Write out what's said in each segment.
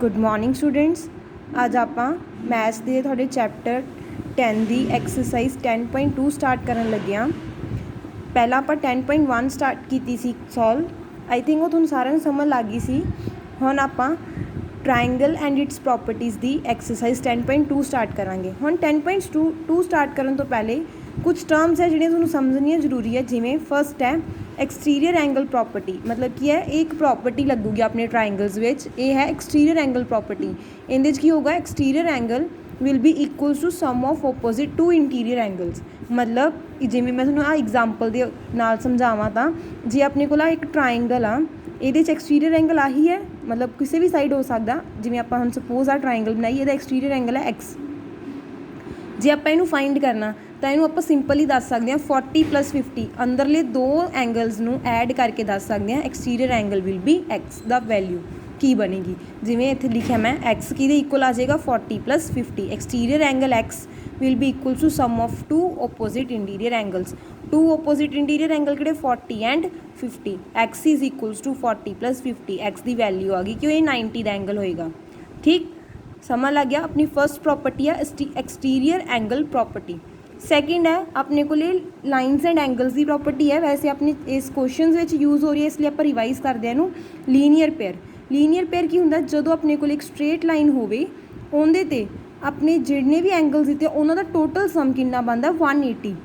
Good morning students. अज आपां maths के थोड़े चैप्टर 10 की एक्सरसाइज 10.2 स्टार्ट करन लगे हाँ। पहला आपां 10.1 स्टार्ट की सॉल्व। आई थिंक वो तुहानूं सारिਆਂ ਨੂੰ समझ लग गई सी। हुण आपां ट्राइंगल एंड इट्स प्रॉपर्टीज़ की एक्सरसाइज 10.2 स्टार्ट करांगे। हुण 10.2 स्टार्ट करन तो पहले कुछ टर्म्स है जिहड़ियां तुहानूं समझनियां जरूरी है। जिवें फर्स्ट है एक्सटीरियर एंगल प्रॉपर्टी, मतलब की है एक प्रॉपर्टी लगूगी अपने ट्राइंगल्स विच, ये है एक्सटीरियर एंगल प्रॉपर्टी। इहदे की होगा exterior angle will be equals to sum of opposite to interior angles. मतलब जिवें मैं तुहानूं एग्जाम्पल दे नाल समझावां तां जे अपने कोल एक ट्राइंगल आ, ये एक्सटीरियर एंगल आही है, मतलब किसी भी साइड हो सकता। जिवें आपां हुण सपोज आ ट्राइंगल बनाई, ये एक्सटीरियर एंगल है एक्स। जे आपां इहनूं फाइंड करना तो इहनूं आपां सिंपल ही दस सकते हैं 40 + 50 अंदरले दो एंगल्स नूं ऐड करके दस सकते हैं exterior angle will B x the value की बनेगी। जिवें इत्थे लिखिया मैं एक्स की इक्वल आ जाएगा 40 + 50। Exterior angle x will be equal to sum of two opposite interior angles. Two opposite interior angle किहड़े 40 and 50। X is equals to 40 + 50। X की वैल्यू आ गई क्यों, ये 90 का एंगल होएगा। ठीक समझ लग गया। अपनी फर्स्ट प्रॉपर्टी है एक्सटीरियर एंगल प्रॉपर्टी। सैकेंड है अपने को लाइनस एंड एंगल्स की प्रॉपर्टी है, वैसे अपने इस क्वेश्चन में यूज़ हो रही है, इसलिए आप रिवाइज करते हैं लीनियर पेयर। लीनियर पेयर की होंगे जो अपने को एक स्ट्रेट लाइन होवे उहदे ते अपने जिन्ने भी एंगल्स दिते उन्होंने टोटल सम कितना बनता 180।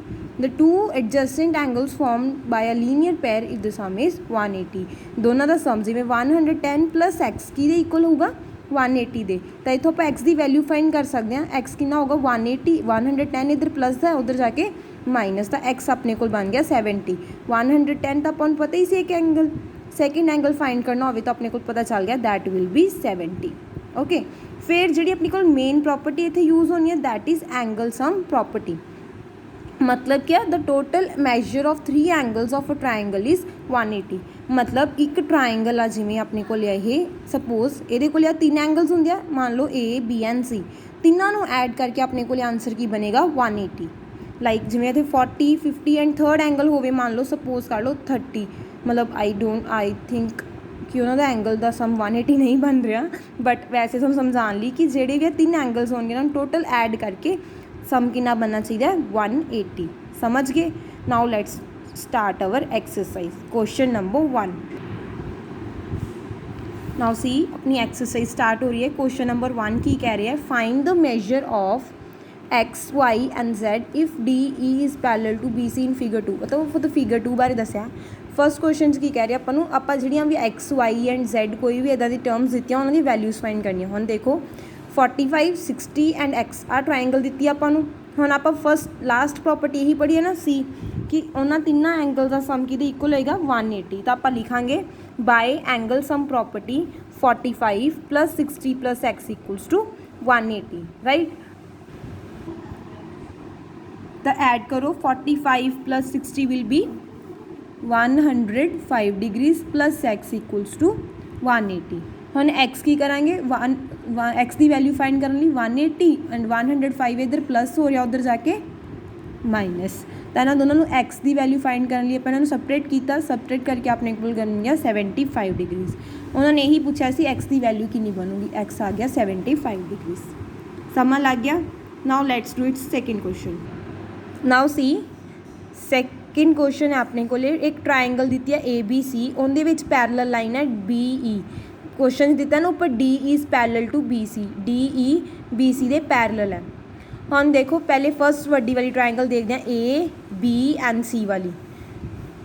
The two adjacent angles form by a linear pair if the some is 180। दोनों का सम जिमें 110 + x की इक्वल होगा 180 दे, तो इतों आप एक्स की वैल्यू फाइंड कर सकते हैं। एक्स कितना होगा 180, 110 इधर प्लस है उधर जाके माइनस, तो एक्स अपने को बन गया 70। 110 तो अपन पता ही से एक एंगल, सैकेंड एंगल फाइंड करना हो तो अपने को पता चल गया दैट विल बी 70। ओके, फिर जी अपने को मेन प्रॉपर्टी इतने यूज़ होनी है that is angle sum property. मतलब क्या, the total measure of 3 angles of a triangle is 180। मतलब एक ट्राइंगल आ जिमें अपने को ये सपोज ये को 3 एंगल्स होंगे, मान लो ए बी एंड सी, तीनों ऐड करके अपने को आंसर की बनेगा 180। लाइक जिमें इतने 40 50 एंड थर्ड एंगल होवे, मान लो सपोज कर लो 30। मतलब आई थिंक कि उन्होंने एंगल का सम 180 नहीं बन रहा, बट वैसे हम समझा ली कि जेडे भी 3 एंगल्स होंगे टोटल ऐड करके सम कितना बनना चाहिए 180। समझ गए। Now let's start our exercise. Question number 1। Now see अपनी एक्सरसाइज स्टार्ट हो रही है। क्वेश्चन नंबर 1 की कह रही है find the measure of X Y and Z if D E is parallel to B C in figure 2। मतलब फिर फिगर 2 बारे दसिया। फर्स्ट क्वेश्चन की कह रही है अपन आप जिहड़ियां भी एक्स वाई एंड जैड कोई भी इदां दी टर्म्स दित्तियां उन्हां दी वैल्यूज़ फाइंड करनी। हुण देखो 45 60 एंड एक्स आ ट्राइंगल दी आपां नूं। हुण आपां फर्स्ट लास्ट प्रॉपर्टी यही पढ़ी है ना सी कि उन्होंने तीनों एंगल का सम की इक्वल होएगा 180। तो आप लिखांगे by angle sum property 45 + 60 + x equals to 180। Right, तो ऐड करो 45 + 60 will be 105 degrees plus x equals to 180। हम x की करांगे x की वैल्यू फाइंड करने लिए 180 एंड 105 इधर प्लस हो रहा उधर जाके माइनस। तो इन्होंने दोनों x की वैल्यू फाइंड करने लिए अपने सपरेट किया, सपरेट करके अपने को करनी 75 डिग्रीज। उन्होंने यही पूछा सी x की वैल्यू कितनी बनूगी, x आ गया 75 डिग्रीज। समझ लग गया। Now let's do it's second question. Now see second question है अपने को एक ट्राइंगल दी है ए बी सी, उनके पैरेलल लाइन है डी ई। क्वेश्चन दिता ना ऊपर D is parallel to B C, D E B C दे पैरेलल है। हम देखो पहले फर्स्ट वड्डी वाली ट्राइंगल देखते हैं ए बी एंड सी वाली।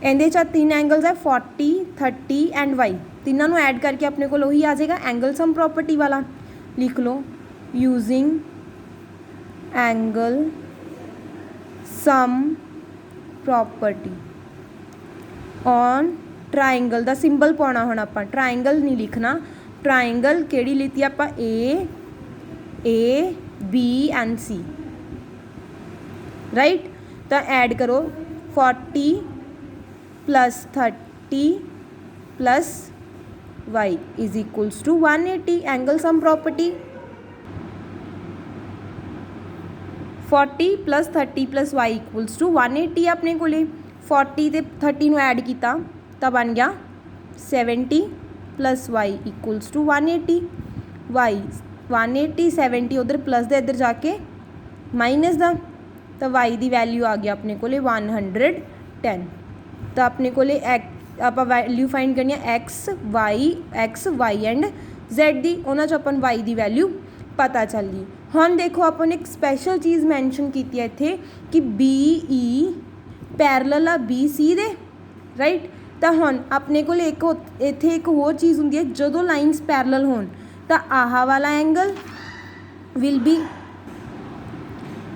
इहदे 3 एंगल्स है 40 30 एंड वाई, तीनों ऐड करके अपने को ही आ जाएगा एंगल सम प्रॉपर्टी वाला। लिख लो using angle sum property on triangle का सिंबल पाना। हुण आपां ट्राइंगल नहीं लिखना, ट्राइंगल केड़ी लीती आपां A B and C. Right, तो ऐड करो 40 + 30 + y is equals to 180। Angle sum property 40 + 30 + y equals to 180 अपने को 40 ते 30 नूं ऐड किया तो बन गया 70 + y इक्वल्स टू 180। वाई 180 70 उधर प्लस का इधर जाके माइनस का, तो वाई की वैल्यू आ गया अपने को 110। तो अपने को आप वैल्यू फाइंड करनी है एक्स वाई एंड जैड की, उन्होंने अपन वाई की वैल्यू पता चल गई। हम देखो अपन एक स्पैशल चीज़ मैंशन की है इत्थे कि बी ई पैरल आ बी सी दे, राइट। तो हम अपने को इत्थे एक होर चीज़ होंगी है, जो लाइनस पैरल होन तो आह वाला angle will B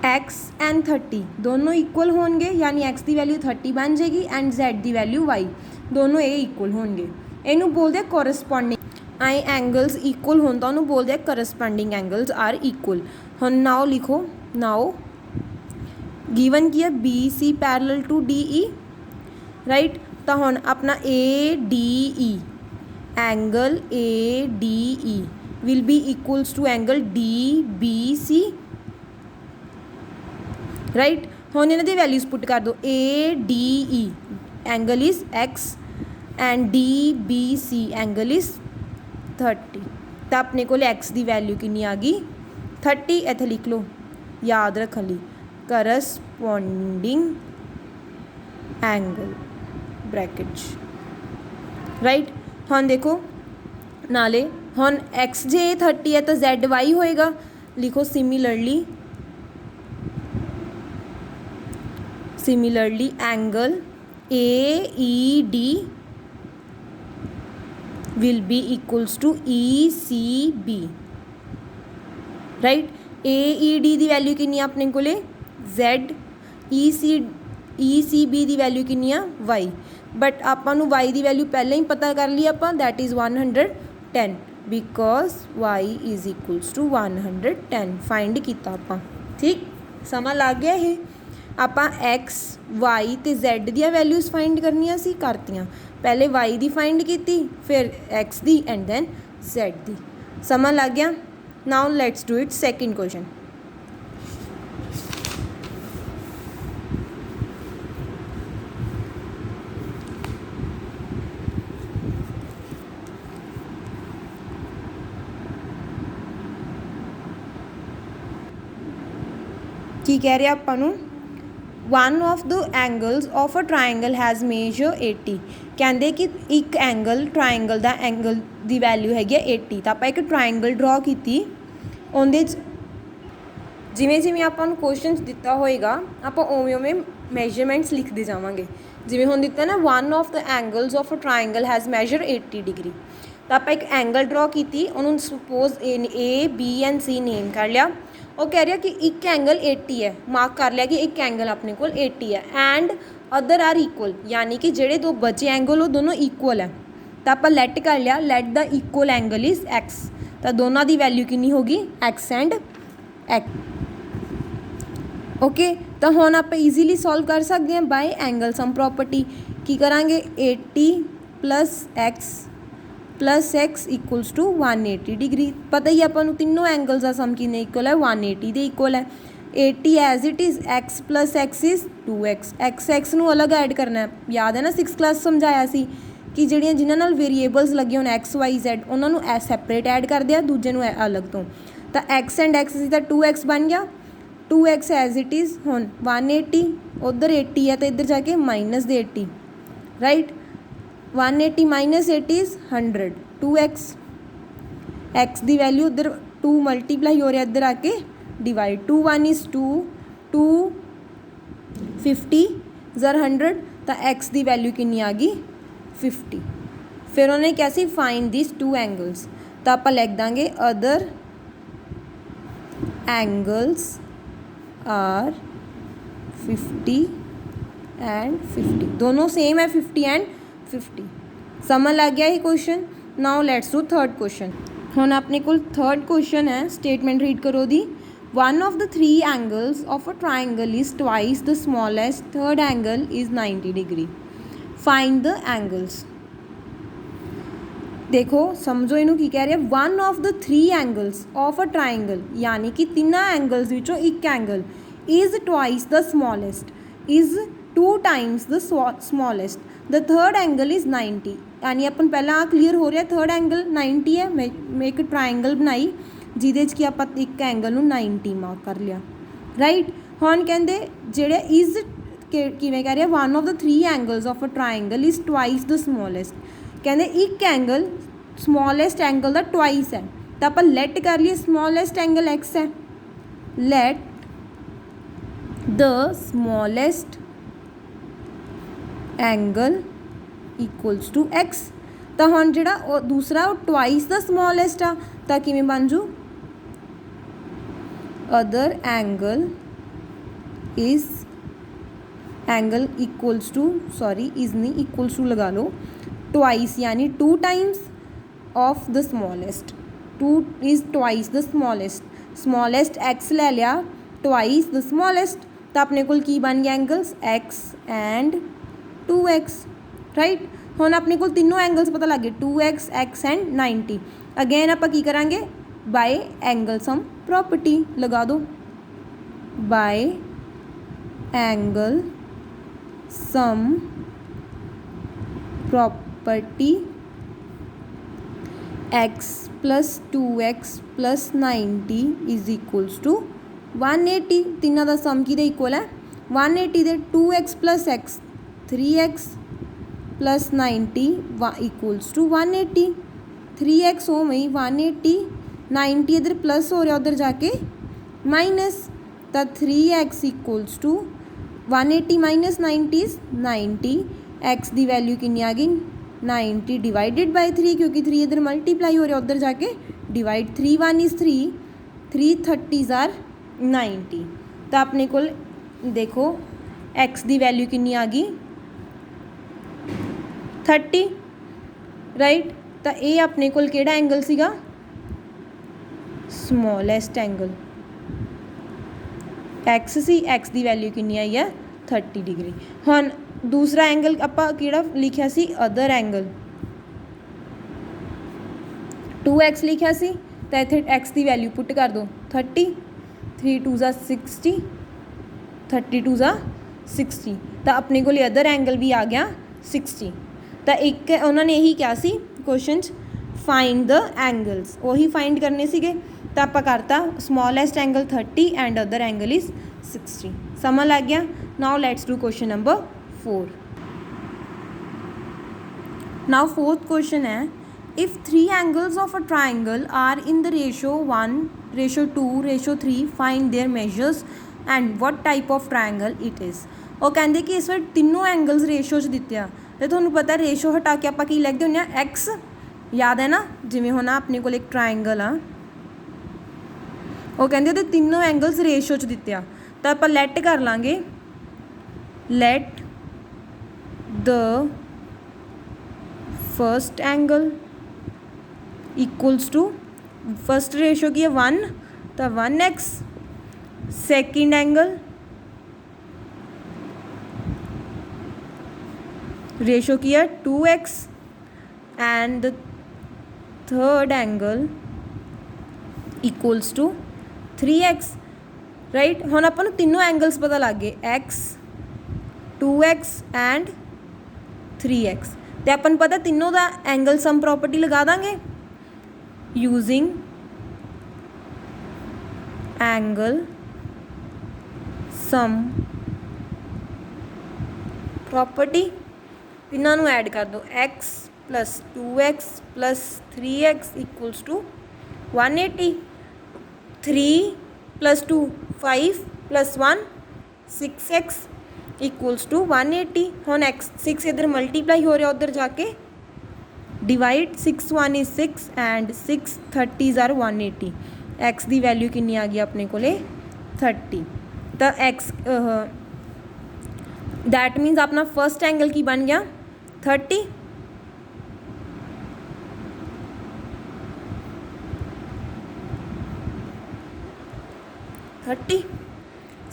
x and 30 दोनों इक्वल होंगे, यानी एक्स की वैल्यू 30 बन जाएगी एंड जैड की वैल्यू वाई, दोनों ये इक्वल होंगे। इनू बोलते हैं कोरसपोंडिंग। आई एंगल्स इक्वल होन तो उन्होंने बोलते हैं करसपोंडिंग एंगल्स आर इक्वल। हम नाउ लिखो, नाउ गिवन की है B C parallel to D E, right. तो हम अपना A D E angle A D E will be equals to angle D B C, right. हम इन्हों की वैल्यूज़ पुट कर दो, A D E angle is X and D B C angle is 30। तो अपने को एक्स की value कितनी आ गई 30, इत्थे लिख लो याद रखने लिए करसपोंडिंग एंगल ब्रैकेट, राइट। हम देखो नाले हम एक्स जे 30 है तो जैड वाई होएगा, लिखो similarly angle A E D will be equals to E C B, right. A E D की वैल्यू कितनी अपने को जैड, ई सी बी की वैल्यू कितनी आ वाई, बट आपां नूं वाई की वैल्यू पहले ही पता कर ली आपां, that is 110 because Y is equals to 110 find किया आपां, ठीक। समझ लग गया ये। आपां एक्स वाई तो जैड दी वैल्यूज़ फाइंड करनियां सी, करतियां। पहले वाई की फाइंड की, फिर एक्स की एंड दैन जैड की। समझ लग गया। Now let's do it second question. की कह रहे आपां नूं one of the angles of a triangle has measure 80। कहते कि एक एंगल ट्रायंगल का एंगल की वैल्यू हैगी 80। तो आप एक ट्रायंगल ड्रॉ की, उहदे जिमें जिमें आपां नूं क्वेश्चन दिता होएगा आपां उवें उवें मेजरमेंट्स लिखते जावांगे। जिमें हुण दिता ना one of the angles of a triangle has measure 80 degree. तो आप एक एंगल ड्रॉ की, उन्होंने suppose A B and C name कर लिया। वो कह रहा कि एक एंगल 80 है, मार्क कर लिया कि एक एंगल अपने को 80 है एंड अदर आर इक्वल, यानी कि जेडे दो बचे एंगल वो दोनों इक्वल है। तो आप लैट कर लिया, light the equal angle is x. तो दोनों की वैल्यू कितनी होगी एक्स एंड एक्स, ओके। तो हम आप ईजीली सॉल्व कर सकते हैं बाय एंगल सम प्रॉपर्टी। की करांगे 80 plus X equals to 180 degree. पता ही अपन तीनों एंगल्स का सम कितने इक्वल है 180 के इक्वल है। 80 as it is X plus X is 2x। X नूं अलग ऐड करना है, याद है ना 6th क्लास समझाया सी कि ਜਿਹੜੀਆਂ जिन्हां नाल वेरीएबल्स लगे होने एक्स वाई जैड उन्होंने सैपरेट ऐड कर दिया, दूजे नूं अलग तो x and x C 2x बन गया। 2x एज इट इज़ हुण 180, उधर 80 है तो इधर जाके minus they 80, right. 180 minus 80 is 100। 2x x की वैल्यू उधर 2 मल्टीप्लाई हो रहा इधर आके डिवाइड, 2 1 इज़ 2, 2 50 ज़र 100, तो एक्स की वैल्यू कितनी आ गई 50। फिर उन्होंने क्या सी फाइंड दिस टू एंगल्स, तो आप लिख देंगे अदर एंगल्स आर 50 एंड 50, दोनों सेम है 50 एंड 50। समझ लग गया ये question. Now let's do third question. हुण अपने को थर्ड क्वेश्चन है, स्टेटमेंट रीड करो दी। One of the three angles of a triangle is twice the smallest, third angle is 90 degree. Find the angles. देखो समझो इनू की कह रहे हैं, one of the three angles of a triangle, यानी कि तिना एंगल्स विचों एक angle is twice the smallest, is 2 times the smallest, the third angle is 90 यानी अपन पहला क्लीयर हो रहा थर्ड एंगल 90 है। मैं एक ट्रायंगल बनाई जिहदे कि आप एक एंगल नूं 90 मार्क कर लिया, राइट। हुण कहंदे जिहड़े इज़ किवें कह रहे one of the 3 angles of a triangle is twice the smallest. कहंदे एक एंगल स्मॉलेस्ट एंगल दा ट्वाइस है, तो आप लेट कर लिए स्मॉलेस्ट एंगल एक्स है। Let the smallest angle equals to x. तो हुण जिहड़ा दूसरा ट्वाइस द स्मॉलेस्ट आ, तो किवें बन जू other angle is angle equals to sorry is नहीं इक्वल्स टू लगा लो ट्वाइस यानी 2 times of the smallest. 2 is twice the smallest X ले लिया ट्वाइस द स्मॉलेस्ट, तो अपने कोल की बन गया angles x and 2x, right. हुण अपने कोल तीनों एंगल्स पता लग गए 2x एक्स एंड 90। अगेन आप की करांगे बाय एंगल सम प्रॉपर्टी लगा दो, by angle sum property x plus 2x plus 90 is equals to 180। तीनों का सम कि इक्वल है 180 दे 2x plus x 3x plus 90 equals to 180। 3x हो गई 180, 90 इधर प्लस हो रहा उधर जाके माइनस, तो 3x equals to 180 minus 90 is 90। x की वैल्यू कितनी आ गई 90 डिवाइडेड बाय 3, क्योंकि 3 इधर मल्टीप्लाई हो रहा उधर जाके डिवाइड 3 1 इज़ 3, 3 30s आर 90। तो अपने को देखो x की वैल्यू कितनी आ गई 30, राइट। तो ये अपने को केड़ा एंगल सीगा स्मॉलेस्ट एंगल x सी, x की वैल्यू कितनी आई है 30 डिग्री। हुण दूसरा एंगल आपां किहड़ा लिखिया सी अदर एंगल 2x लिखिया सी, तो इत्थे x की वैल्यू पुट कर दो 30, 3 2 ज़ा 60, 32 ज़ा 60, तो अपने को अदर एंगल भी आ गया 60। तो एक उन्होंने यही कहा सी क्वेश्चन फाइंड द एंगल्स, वही फाइंड करने सीगे, तो आप करता smallest angle 30 and other angle is 60। समझ लग गया। Now let's do question number 4। Now fourth question है if 3 angles of a triangle are in the ratio 1:2:3 find their measures and what type of triangle it is. वो कहते कि इस वार तीनों angles ratio च दिते आ, तो तुहानूं पता रेशो हटा के आपां की लिखदे हुंदे आ एक्स, याद है ना। जिवें हुण अपने कोल एक ट्राइंगल आ, वो कहते तीनों एंगल्स रेशो च दिते आ, तो आपां लैट कर लांगे let the first angle equals to first ratio की है 1, तो 1x। सेकेंड एंगल रेशो की है 2x and the third angle equals to 3x, right. हुण आपां नूं तीनों एंगल्स पता लग गए x 2x एंड 3x, तो अपन पता तीनों का एंगल सम प्रॉपर्टी लगा देंगे यूजिंग एंगल सम प्रॉपर्टी। तीनों नूं ऐड कर दो x plus 2x plus 3x equals to 180। 3 plus 2 5 plus 1 6x equals to 180। हुण x 6 इधर मल्टीप्लाई हो रहा उधर जाके divide 6 1 is 6 and 6 30s are 180। x की वैल्यू कितनी आ गई अपने को 30। तो x दैट मीन्स अपना फर्स्ट एंगल की बन गया 30,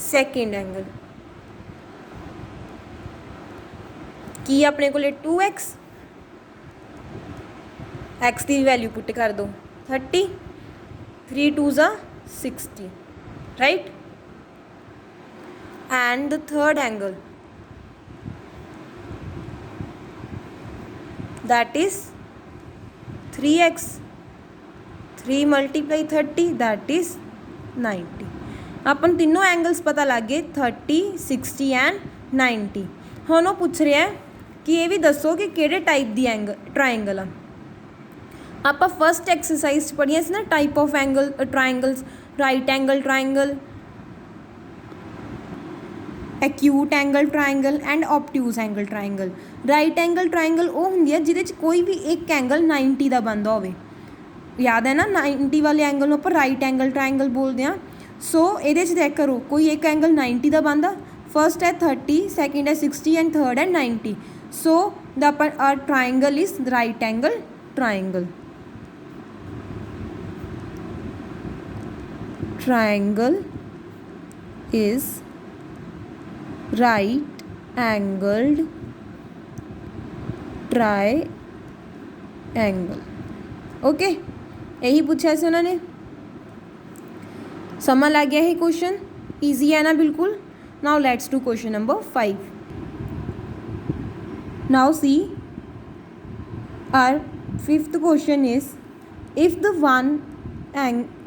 सेकेंड एंगल की अपने को 2x, x की वैल्यू पुट कर दो 30, 3 2 ज़ा 60, right. And the third angle that is 3x, 3 × 30 that is 90। अपन तीनों एंगल्स पता लग गए 30, 60 एंड 90। हुण वो पूछ रहा है कि ये भी दसो कि किहड़े टाइप दी ट्राइंगल आ। आपां फस्ट एक्सरसाइज पढ़िया सी ना type of angle triangles, right angle triangle, acute angle triangle and obtuse angle triangle. Right angle triangle वो हुंदी है जिहदे च कोई भी एक एंगल 90 का बनता होवे। याद है ना 90 वाले एंगल में आपां राइट एंगल ट्राइंगल बोलते हैं। सो ये चेक करो कोई एक एंगल 90 का बनता, फर्स्ट है 30, सैकेंड है 60 एंड थर्ड है 90। So the triangle is right angle triangle. Triangle is right angled triangle। Okay, यही पूछा से उन्होंने। समझ लग गया है क्वेश्चन, इजी है ना बिल्कुल। Now let's do question number 5। Now see our fifth question is if the one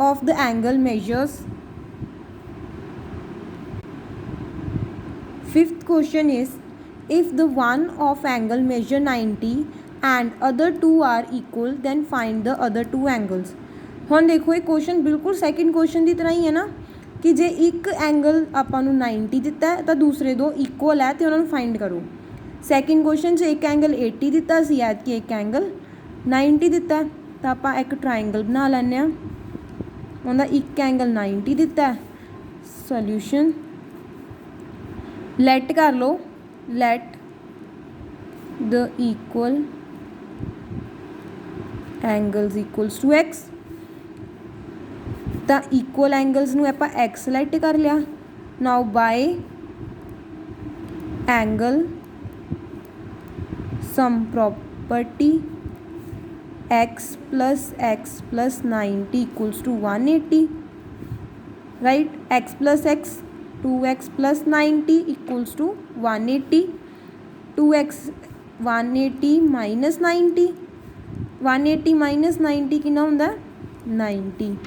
of the angle measures, fifth question is if the one of angle measure 90 and other two are equal then find the other two angles। हुण देखो ये question बिल्कुल second question की तरह ही है ना कि जे एक एंगल आपां नूं 90 दिता है तो दूसरे दो इक्वल है तो उन्होंने फाइंड करो। सैकेंड क्वेश्चन 'च एक एंगल 80 दिता सी, ऐतकी एक एंगल 90 दिता है तो आपां एक ट्राइंगल बना लैंदे आ। उनका एक एंगल 90 दिता है। सोल्यूशन लेट कर लो, let the equal angles equals to x. तो इक्वल एंगल्स नूं आपां एक्स लेट कर लिया। Now by angle sum property x plus 90 equals to 180, right? x plus x 2x plus 90 equals to 180, 2x 180 minus 90, 180 minus 90 कितना होंदा 90,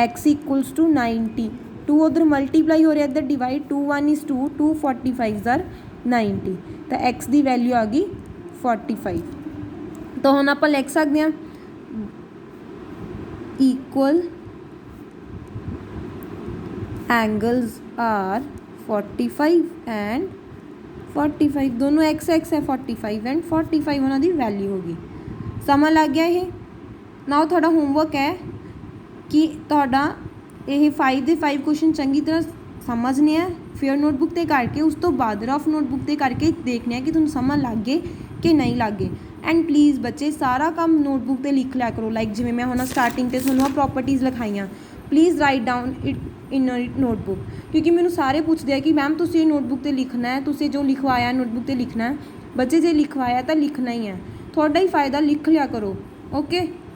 x equals to 90, 2 उधर multiply हो रहा है, इधर डिवाइड 2 1 is 2, 2 45 are 90, तो x की वैल्यू आ गई 45। तो हम आप लिख सकते हैं इक्वल एंगल्स आर 45 एंड 45, दोनों एक्स एक्स है 45 एंड 45 उन्होंने वैल्यू होगी। समझ लग गया ये। नाउ थोड़ा होमवर्क है कि थोड़ा ये 5 के 5 क्वेश्चन चंगी तरह समझने हैं, फिर नोटबुक से करके उस तो बाद रफ नोटबुक से करके देखने हैं कि तुम समझ लग गए कि नहीं लग गए। एंड प्लीज़ बच्चे सारा काम नोटबुक से लिख लिया करो, लाइक जिमें मैं हम स्टार्टिंग से थोड़ा प्रॉपर्टीज़ लिखाइया, please write down it in notebook. क्योंकि मैंने सारे पूछते हैं कि मैम तुम ये नोटबुक से लिखना है, तुम जो लिखवाया नोटबुक से लिखना है। बच्चे जो लिखवाया तो लिखना ही है, थोड़ा ही फ़ायदा लिख लिया करो। ओके।